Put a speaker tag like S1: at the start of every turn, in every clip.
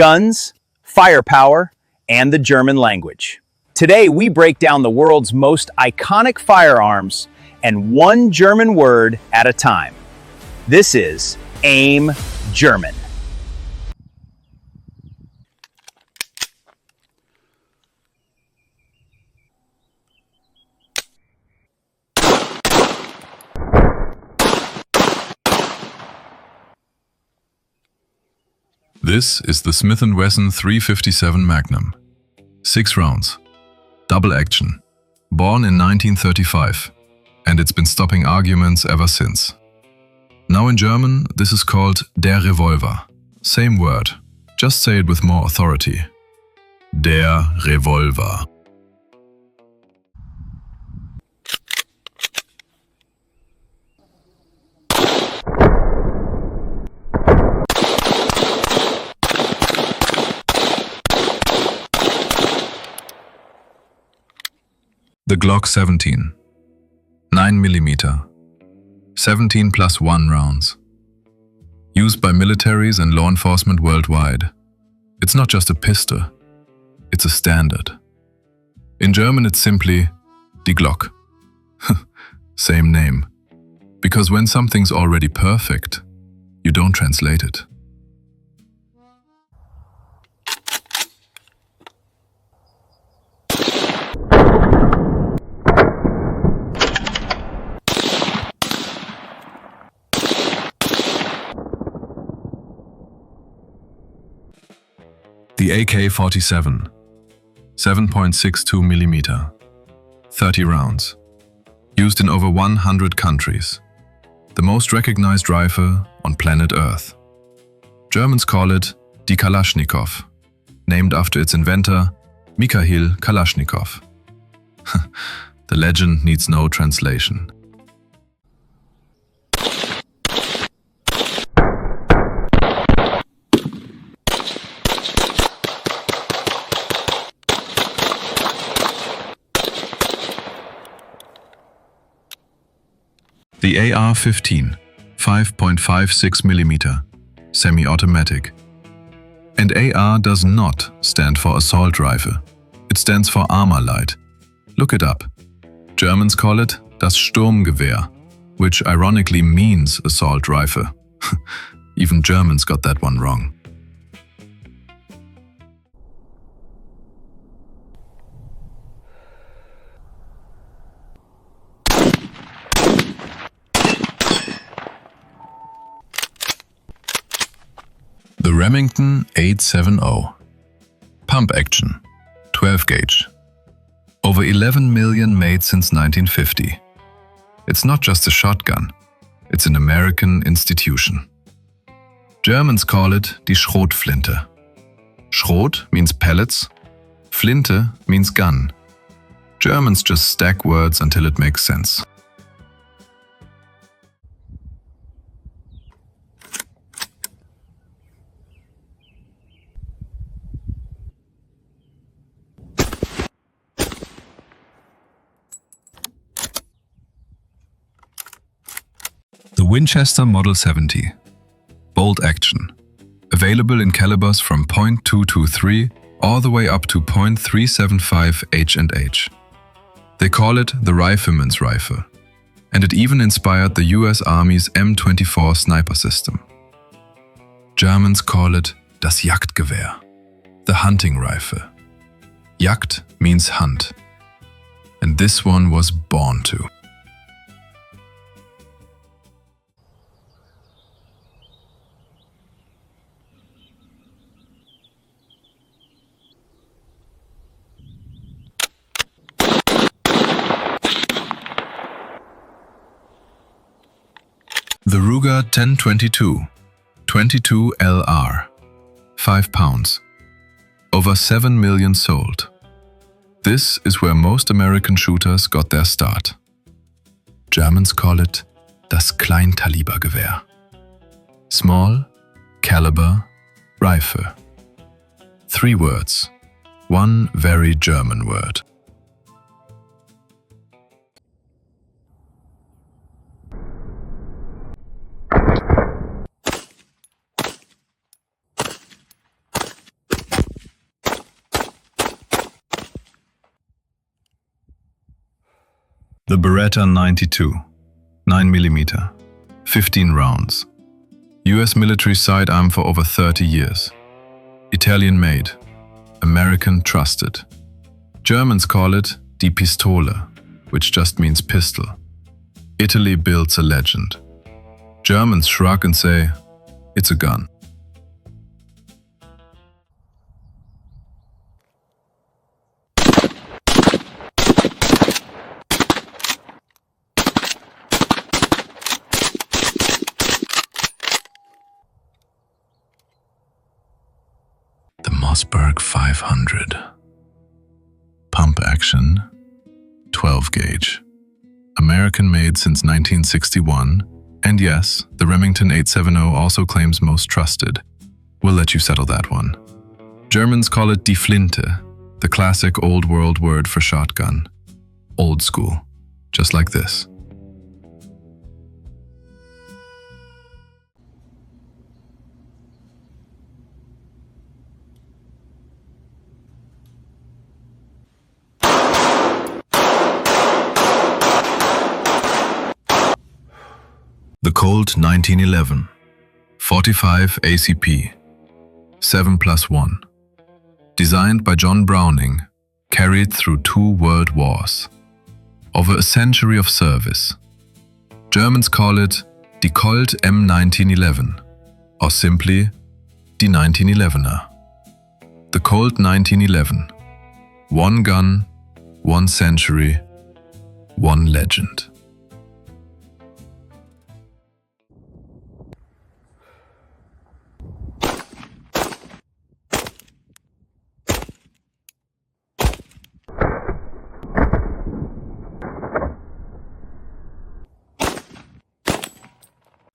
S1: guns, firepower, and the German language. Today, we break down the world's most iconic firearms and one German word at a time. This is AIM German.
S2: This is the Smith & Wesson 357 Magnum. 6 rounds. Double action. Born in 1935. And it's been stopping arguments ever since. Now in German, this is called der Revolver. Same word, just say it with more authority. Der Revolver. The Glock 17. 9mm. 17 plus 1 rounds. Used by militaries and law enforcement worldwide. It's not just a pistol, it's a standard. In German it's simply die Glock. Same name. Because when something's already perfect, you don't translate it. The AK-47, 7.62mm, 30 rounds, used in over 100 countries, the most recognized rifle on planet Earth. Germans call it die Kalaschnikow, named after its inventor, Mikhail Kalaschnikow. The legend needs no translation. The AR-15, 5.56mm, semi-automatic. And AR does not stand for assault rifle. It stands for armor light. Look it up. Germans call it das Sturmgewehr, which ironically means assault rifle. Even Germans got that one wrong. The Remington 870. Pump action, 12 gauge. Over 11 million made since 1950. It's not just a shotgun, it's an American institution. Germans call it die Schrotflinte. Schrot means pellets, Flinte means gun. Germans just stack words until it makes sense. The Winchester Model 70. Bolt action. Available in calibers from .223 all the way up to .375 H&H. They call it the rifleman's rifle, and it even inspired the US Army's M24 sniper system. Germans call it das Jagdgewehr, the hunting rifle. Jagd means hunt, and this one was born to. The Ruger 1022, 22 LR, 5 pounds, over 7 million sold. This is where most American shooters got their start. Germans call it das Kleinkalibergewehr. Small, caliber, rifle. 3 words, one very German word. The Barretta 92, 9mm, 15 rounds. US military sidearm for over 30 years. Italian made, American trusted. Germans call it die Pistole, which just means pistol. Italy builds a legend. Germans shrug and say, it's a gun. The Mossberg 500. Pump action, 12 gauge. American made since 1961, and yes, the Remington 870 also claims most trusted. We'll let you settle that one. Germans call it die Flinte, the classic old world word for shotgun. Old school, just like this. The Colt 1911, 45 ACP, 7+1. Designed by John Browning, carried through 2 world wars. Over a century of service. Germans call it die Colt M1911, or simply die 1911er. The Colt 1911. One gun, one century, one legend.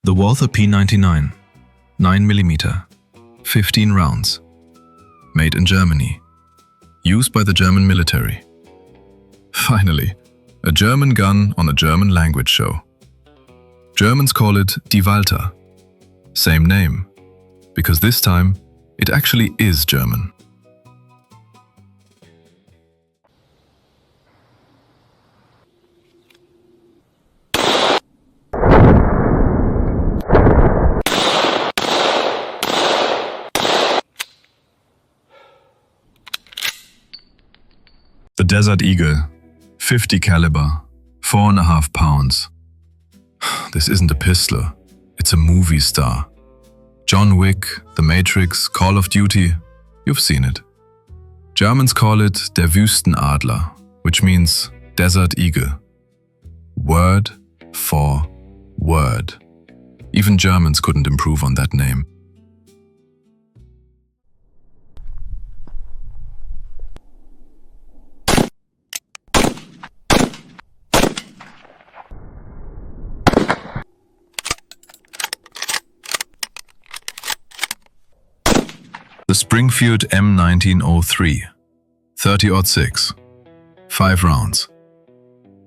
S2: The Walther P99, 9mm, 15 rounds. Made in Germany. Used by the German military. Finally, a German gun on a German language show. Germans call it die Walther. Same name, because this time it actually is German. The Desert Eagle, 50 caliber, 4.5 pounds. This isn't a pistol, it's a movie star. John Wick, The Matrix, Call of Duty, you've seen it. Germans call it der Wüstenadler, which means Desert Eagle. Word for word. Even Germans couldn't improve on that name. The Springfield M1903, 30-06, 5 rounds.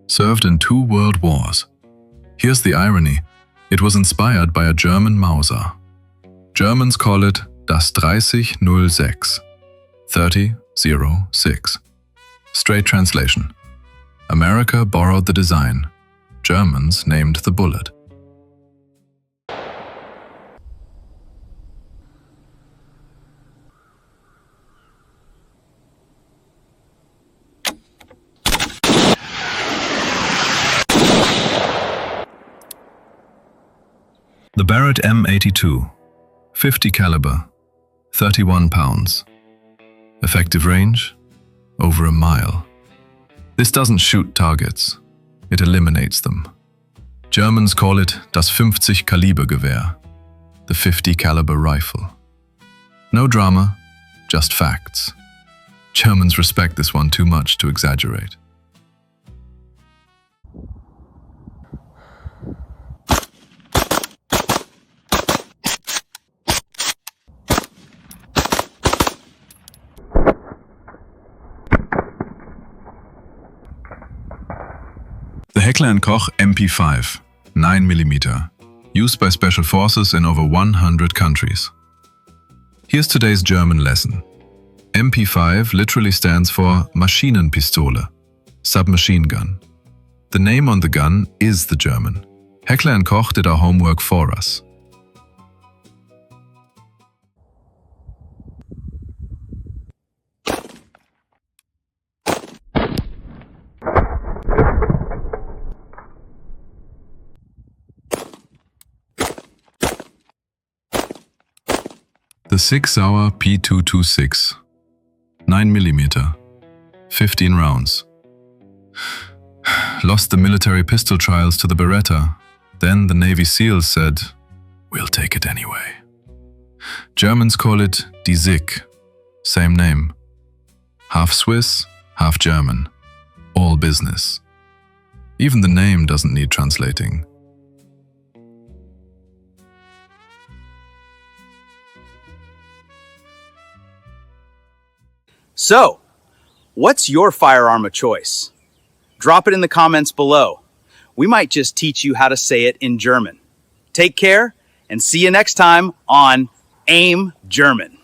S2: Served in 2 world wars. Here's the irony, it was inspired by a German Mauser. Germans call it das 30-06, 30-06. Straight translation. America borrowed the design. Germans named the bullet. The Barrett M82, 50 caliber, 31 pounds. Effective range, over a mile. This doesn't shoot targets, it eliminates them. Germans call it das 50-Kalibergewehr, the 50 caliber rifle. No drama, just facts. Germans respect this one too much to exaggerate. The Heckler & Koch MP5, 9mm, used by special forces in over 100 countries. Here's today's German lesson. MP5 literally stands for Maschinenpistole, submachine gun. The name on the gun is the German. Heckler & Koch did our homework for us. The 6 Sauer P226, 9mm, 15 rounds. Lost the military pistol trials to the Beretta. Then the Navy SEALs said, "We'll take it anyway." Germans call it Die Sig, same name. Half Swiss, half German. All business. Even the name doesn't need translating.
S1: So, what's your firearm of choice? Drop it in the comments below. We might just teach you how to say it in German. Take care, and see you next time on AIM German.